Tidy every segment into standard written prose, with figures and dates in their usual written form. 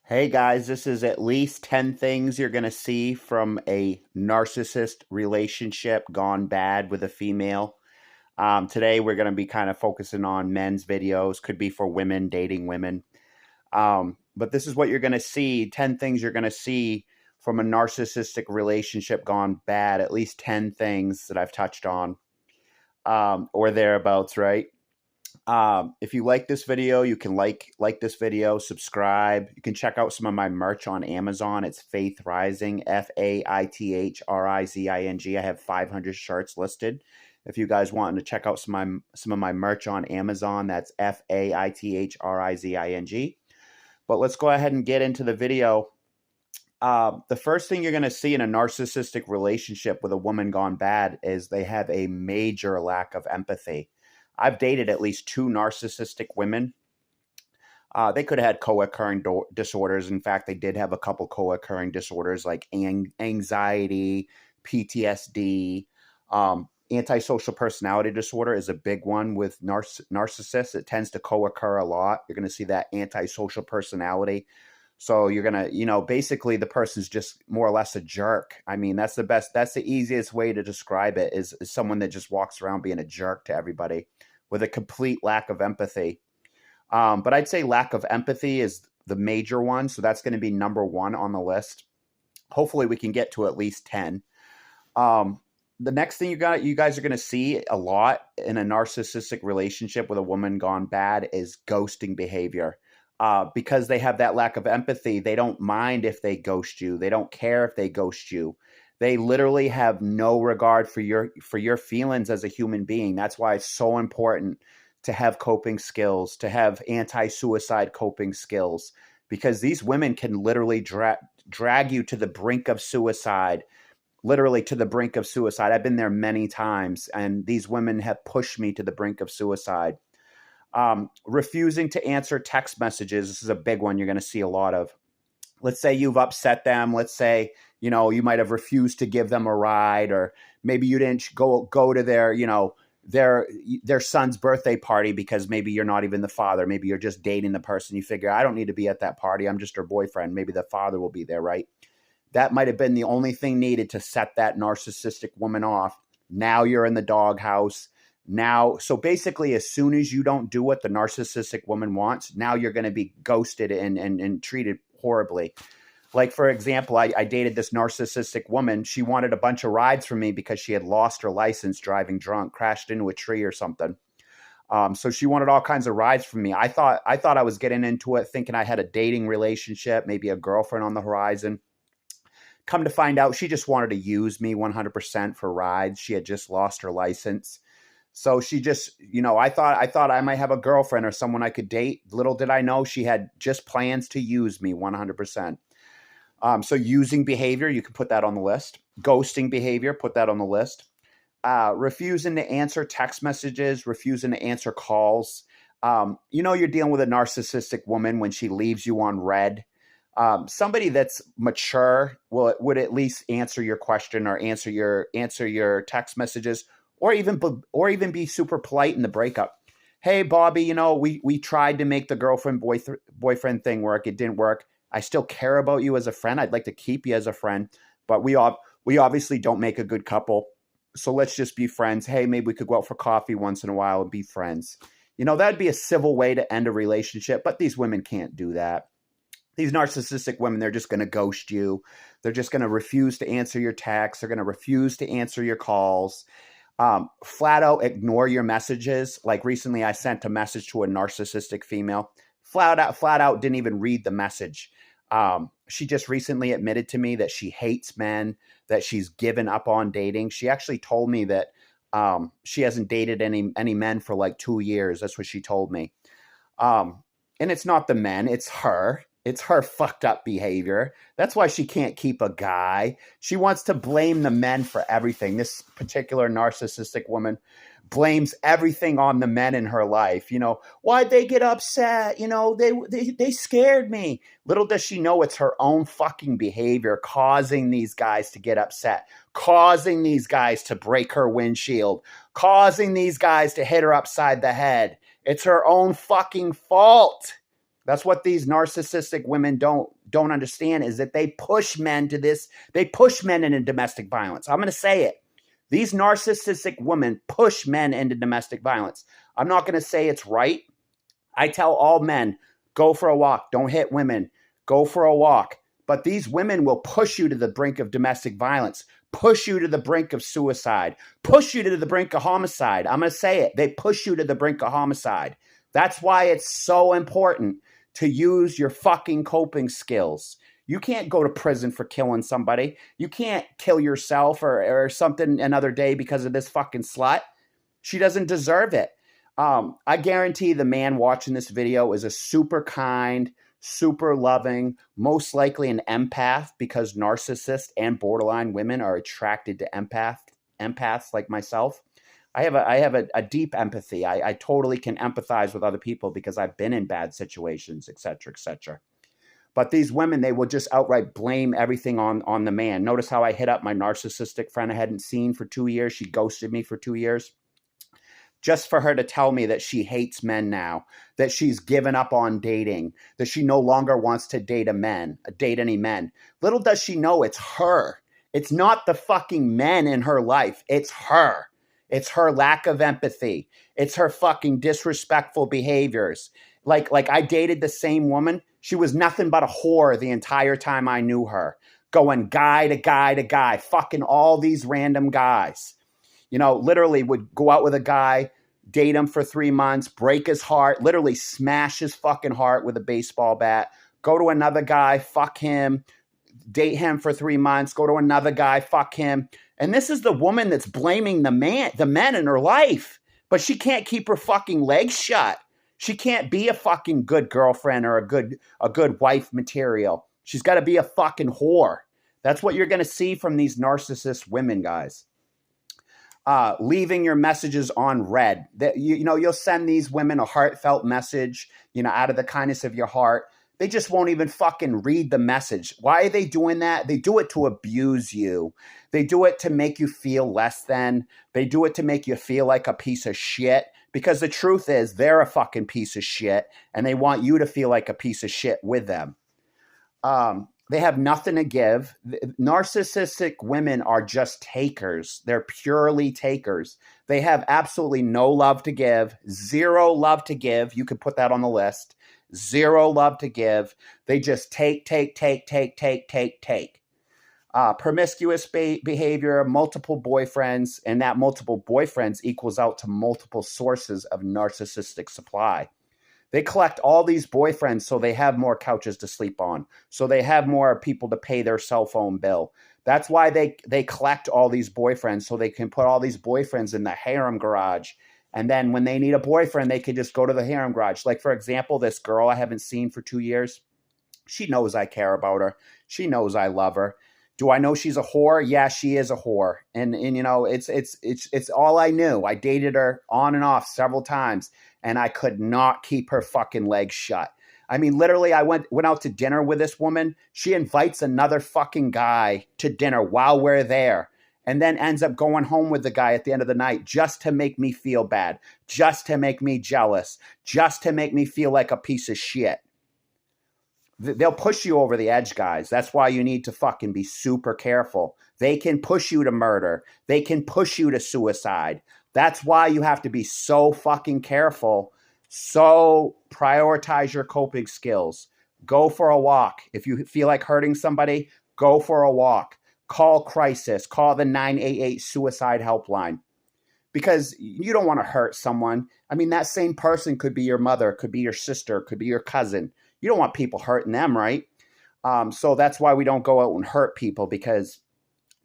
Hey guys, this is at least 10 things you're going to see from a narcissist relationship gone bad with a female. Today, we're going to be kind of focusing on men's videos, could be for women, dating women. But this is what you're going to see 10 things you're going to see from a narcissistic relationship gone bad, at least 10 things that I've touched on or thereabouts, right? If you like this video, you can like this video, subscribe. You can check out some of my merch on Amazon. It's Faith Rising, FAITHRIZING. I have 500 shirts listed. If you guys want to check out some of my merch on Amazon, that's FAITHRIZING. But let's go ahead and get into the video. The first thing you're going to see in a narcissistic relationship with a woman gone bad is they have a major lack of empathy. I've dated at least two narcissistic women. They could have had co-occurring disorders. In fact, they did have a couple co-occurring disorders like anxiety, PTSD. Antisocial personality disorder is a big one with narcissists. It tends to co-occur a lot. You're going to see that antisocial personality. So you're going to, basically the person's just more or less a jerk. I mean, that's the easiest way to describe it is someone that just walks around being a jerk to everybody with a complete lack of empathy. But I'd say lack of empathy is the major one. So that's going to be number one on the list. Hopefully we can get to at least 10. The next thing you guys are going to see a lot in a narcissistic relationship with a woman gone bad is ghosting behavior. Because they have that lack of empathy, they don't mind if they ghost you. They don't care if they ghost you. They literally have no regard for your feelings as a human being. That's why it's so important to have coping skills, to have anti-suicide coping skills, because these women can literally drag you to the brink of suicide, literally to the brink of suicide. I've been there many times, and these women have pushed me to the brink of suicide. Refusing to answer text messages. This is a big one you're going to see a lot of. Let's say you've upset them. Let's say, you might have refused to give them a ride, or maybe you didn't go to their son's birthday party because maybe you're not even the father. Maybe you're just dating the person. You figure, I don't need to be at that party. I'm just her boyfriend. Maybe the father will be there, right? That might have been the only thing needed to set that narcissistic woman off. Now you're in the doghouse. So basically, as soon as you don't do what the narcissistic woman wants, now you're going to be ghosted and treated horribly. Like, for example, I dated this narcissistic woman. She wanted a bunch of rides from me because she had lost her license driving drunk, crashed into a tree or something. So she wanted all kinds of rides from me. I thought I was getting into it thinking I had a dating relationship, maybe a girlfriend on the horizon. Come to find out, she just wanted to use me 100% for rides. She had just lost her license. So she just, I thought I might have a girlfriend or someone I could date. Little did I know she had just plans to use me 100%. So using behavior, you can put that on the list. Ghosting behavior, put that on the list. Refusing to answer text messages, refusing to answer calls. You're dealing with a narcissistic woman when she leaves you on red. Somebody that's mature would at least answer your question or answer your text messages. Or even be super polite in the breakup. Hey, Bobby, we tried to make the boyfriend thing work. It didn't work. I still care about you as a friend. I'd like to keep you as a friend, but we obviously don't make a good couple. So let's just be friends. Hey, maybe we could go out for coffee once in a while and be friends. That'd be a civil way to end a relationship, but these women can't do that. These narcissistic women, they're just going to ghost you. They're just going to refuse to answer your texts. They're going to refuse to answer your calls. Flat out ignore your messages. Like recently I sent a message to a narcissistic female. Flat out didn't even read the message. She just recently admitted to me that she hates men, that she's given up on dating. She actually told me that she hasn't dated any men for like 2 years. That's what she told me. And it's not the men, it's her. It's her fucked up behavior. That's why she can't keep a guy. She wants to blame the men for everything. This particular narcissistic woman blames everything on the men in her life. Why'd they get upset? They scared me. Little does she know it's her own fucking behavior causing these guys to get upset, causing these guys to break her windshield, causing these guys to hit her upside the head. It's her own fucking fault. That's what these narcissistic women don't understand, is that they push men to this. They push men into domestic violence. I'm going to say it. These narcissistic women push men into domestic violence. I'm not going to say it's right. I tell all men, go for a walk. Don't hit women. Go for a walk. But these women will push you to the brink of domestic violence, push you to the brink of suicide, push you to the brink of homicide. I'm going to say it. They push you to the brink of homicide. That's why it's so important to use your fucking coping skills. You can't go to prison for killing somebody. You can't kill yourself or something another day because of this fucking slut. She doesn't deserve it. I guarantee the man watching this video is a super kind, super loving, most likely an empath, because narcissists and borderline women are attracted to empaths like myself. I have a deep empathy. I totally can empathize with other people because I've been in bad situations, et cetera, et cetera. But these women, they will just outright blame everything on the man. Notice how I hit up my narcissistic friend I hadn't seen for 2 years. She ghosted me for 2 years. Just for her to tell me that she hates men now, that she's given up on dating, that she no longer wants to date any men. Little does she know it's her. It's not the fucking men in her life. It's her. It's her lack of empathy. It's her fucking disrespectful behaviors. Like I dated the same woman. She was nothing but a whore the entire time I knew her. Going guy to guy to guy, fucking all these random guys. You know, literally would go out with a guy, date him for 3 months, break his heart, literally smash his fucking heart with a baseball bat, go to another guy, fuck him, date him for 3 months, go to another guy, fuck him. And this is the woman that's blaming the men in her life. But she can't keep her fucking legs shut. She can't be a fucking good girlfriend or a good wife material. She's got to be a fucking whore. That's what you're going to see from these narcissist women, guys. Leaving your messages on read. You'll send these women a heartfelt message, out of the kindness of your heart. They just won't even fucking read the message. Why are they doing that? They do it to abuse you. They do it to make you feel less than. They do it to make you feel like a piece of shit. Because the truth is, they're a fucking piece of shit, and they want you to feel like a piece of shit with them. They have nothing to give. Narcissistic women are just takers. They're purely takers. They have absolutely no love to give, zero love to give. You could put that on the list. Zero love to give. They just take. Promiscuous behavior, multiple boyfriends, and that multiple boyfriends equals out to multiple sources of narcissistic supply. They collect all these boyfriends so they have more couches to sleep on, so they have more people to pay their cell phone bill. That's why they collect all these boyfriends, so they can put all these boyfriends in the harem garage. And then when they need a boyfriend, they can just go to the harem garage. Like, for example, this girl I haven't seen for 2 years. She knows I care about her. She knows I love her. Do I know she's a whore? Yeah, she is a whore. And it's all I knew. I dated her on and off several times, and I could not keep her fucking legs shut. I mean, literally, I went out to dinner with this woman. She invites another fucking guy to dinner while we're there, and then ends up going home with the guy at the end of the night just to make me feel bad, just to make me jealous, just to make me feel like a piece of shit. They'll push you over the edge, guys. That's why you need to fucking be super careful. They can push you to murder. They can push you to suicide. That's why you have to be so fucking careful. So prioritize your coping skills. Go for a walk. If you feel like hurting somebody, go for a walk. Call crisis. Call the 988 suicide helpline. Because you don't want to hurt someone. I mean, that same person could be your mother, could be your sister, could be your cousin. You don't want people hurting them, right? So that's why we don't go out and hurt people, because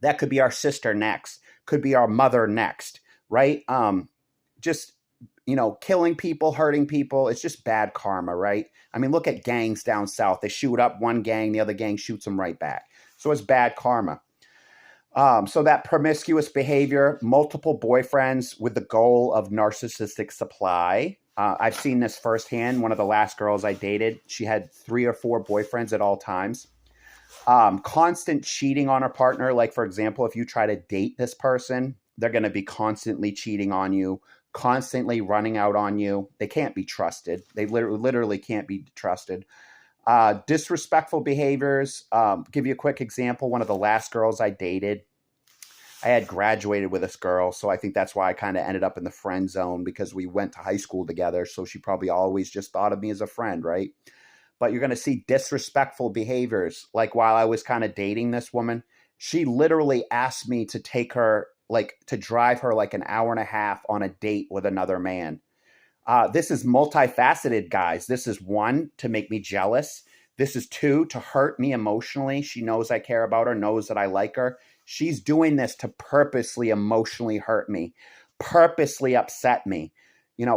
that could be our sister next, could be our mother next, right? Killing people, hurting people, it's just bad karma, right? I mean, look at gangs down south. They shoot up one gang, the other gang shoots them right back. So it's bad karma. So that promiscuous behavior, multiple boyfriends with the goal of narcissistic supply. I've seen this firsthand. One of the last girls I dated, she had 3 or 4 boyfriends at all times. Constant cheating on her partner. Like, for example, if you try to date this person, they're going to be constantly cheating on you, constantly running out on you. They can't be trusted. They literally can't be trusted. Disrespectful behaviors. Give you a quick example. One of the last girls I dated, I had graduated with this girl, so I think that's why I kind of ended up in the friend zone, because we went to high school together. So she probably always just thought of me as a friend, right? But you're going to see disrespectful behaviors. Like while I was kind of dating this woman, she literally asked me to take her, like to drive her like an hour and a half on a date with another man. This is multifaceted, guys. This is one, to make me jealous. This is two, to hurt me emotionally. She knows I care about her, knows that I like her. She's doing this to purposely emotionally hurt me, purposely upset me,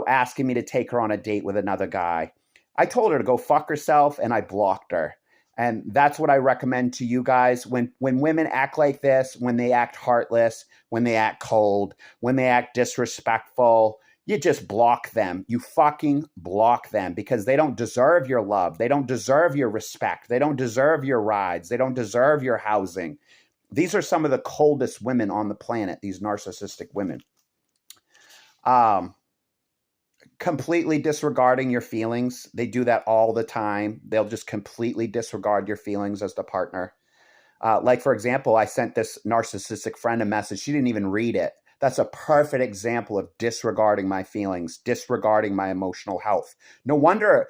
asking me to take her on a date with another guy. I told her to go fuck herself, and I blocked her. And that's what I recommend to you guys. When women act like this, when they act heartless, when they act cold, when they act disrespectful, you just block them. You fucking block them, because they don't deserve your love. They don't deserve your respect. They don't deserve your rides. They don't deserve your housing. These are some of the coldest women on the planet, these narcissistic women. Completely disregarding your feelings. They do that all the time. They'll just completely disregard your feelings as the partner. Like, for example, I sent this narcissistic friend a message. She didn't even read it. That's a perfect example of disregarding my feelings, disregarding my emotional health. No wonder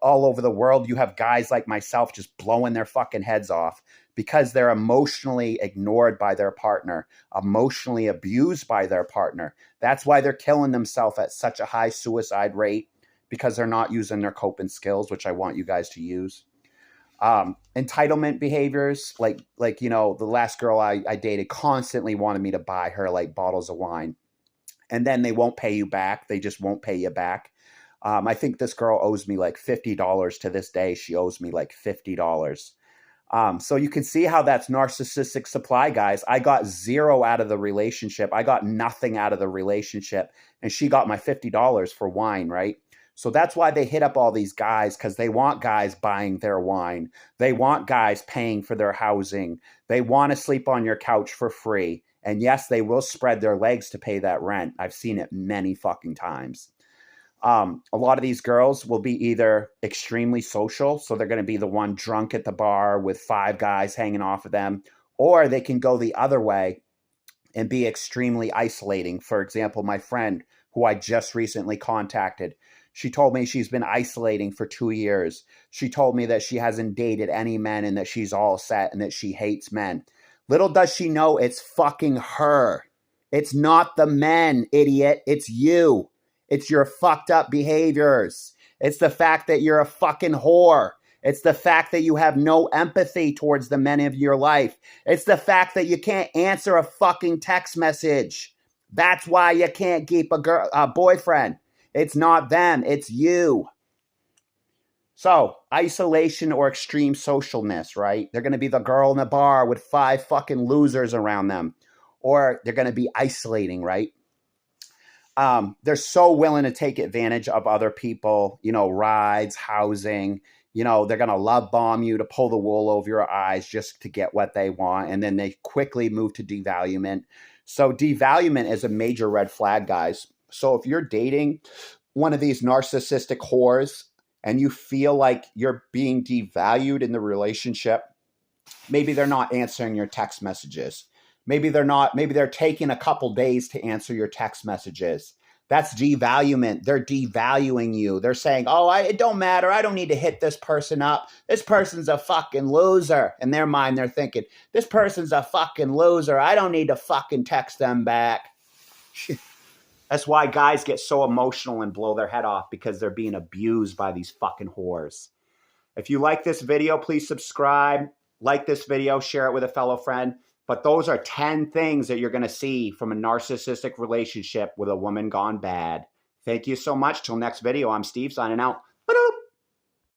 all over the world you have guys like myself just blowing their fucking heads off, because they're emotionally ignored by their partner, emotionally abused by their partner. That's why they're killing themselves at such a high suicide rate, because they're not using their coping skills, which I want you guys to use. Entitlement behaviors, like the last girl I dated constantly wanted me to buy her like bottles of wine, and then they won't pay you back. They just won't pay you back. I think this girl owes me like $50 to this day. She owes me like $50. So you can see how that's narcissistic supply, guys. I got zero out of the relationship. I got nothing out of the relationship, and she got my $50 for wine, right? So that's why they hit up all these guys, because they want guys buying their wine. They want guys paying for their housing. They want to sleep on your couch for free. And yes, they will spread their legs to pay that rent. I've seen it many fucking times. A lot of these girls will be either extremely social, so they're going to be the one drunk at the bar with 5 guys hanging off of them, or they can go the other way and be extremely isolating. For example, my friend who I just recently contacted, she told me she's been isolating for 2 years. She told me that she hasn't dated any men and that she's all set and that she hates men. Little does she know it's fucking her. It's not the men, idiot. It's you. It's your fucked up behaviors. It's the fact that you're a fucking whore. It's the fact that you have no empathy towards the men of your life. It's the fact that you can't answer a fucking text message. That's why you can't keep a boyfriend. It's not them. It's you. So, isolation or extreme socialness, right? They're going to be the girl in the bar with 5 fucking losers around them. Or they're going to be isolating, right? They're so willing to take advantage of other people, rides, housing. They're going to love bomb you to pull the wool over your eyes just to get what they want. And then they quickly move to devaluement. So devaluement is a major red flag, guys. So if you're dating one of these narcissistic whores and you feel like you're being devalued in the relationship, maybe they're not answering your text messages. Maybe they're taking a couple days to answer your text messages. That's devaluement. They're devaluing you. They're saying, it don't matter. I don't need to hit this person up. This person's a fucking loser. In their mind, they're thinking, this person's a fucking loser. I don't need to fucking text them back. That's why guys get so emotional and blow their head off, because they're being abused by these fucking whores. If you like this video, please subscribe. Like this video, share it with a fellow friend. But those are 10 things that you're going to see from a narcissistic relationship with a woman gone bad. Thank you so much. Till next video, I'm Steve signing out.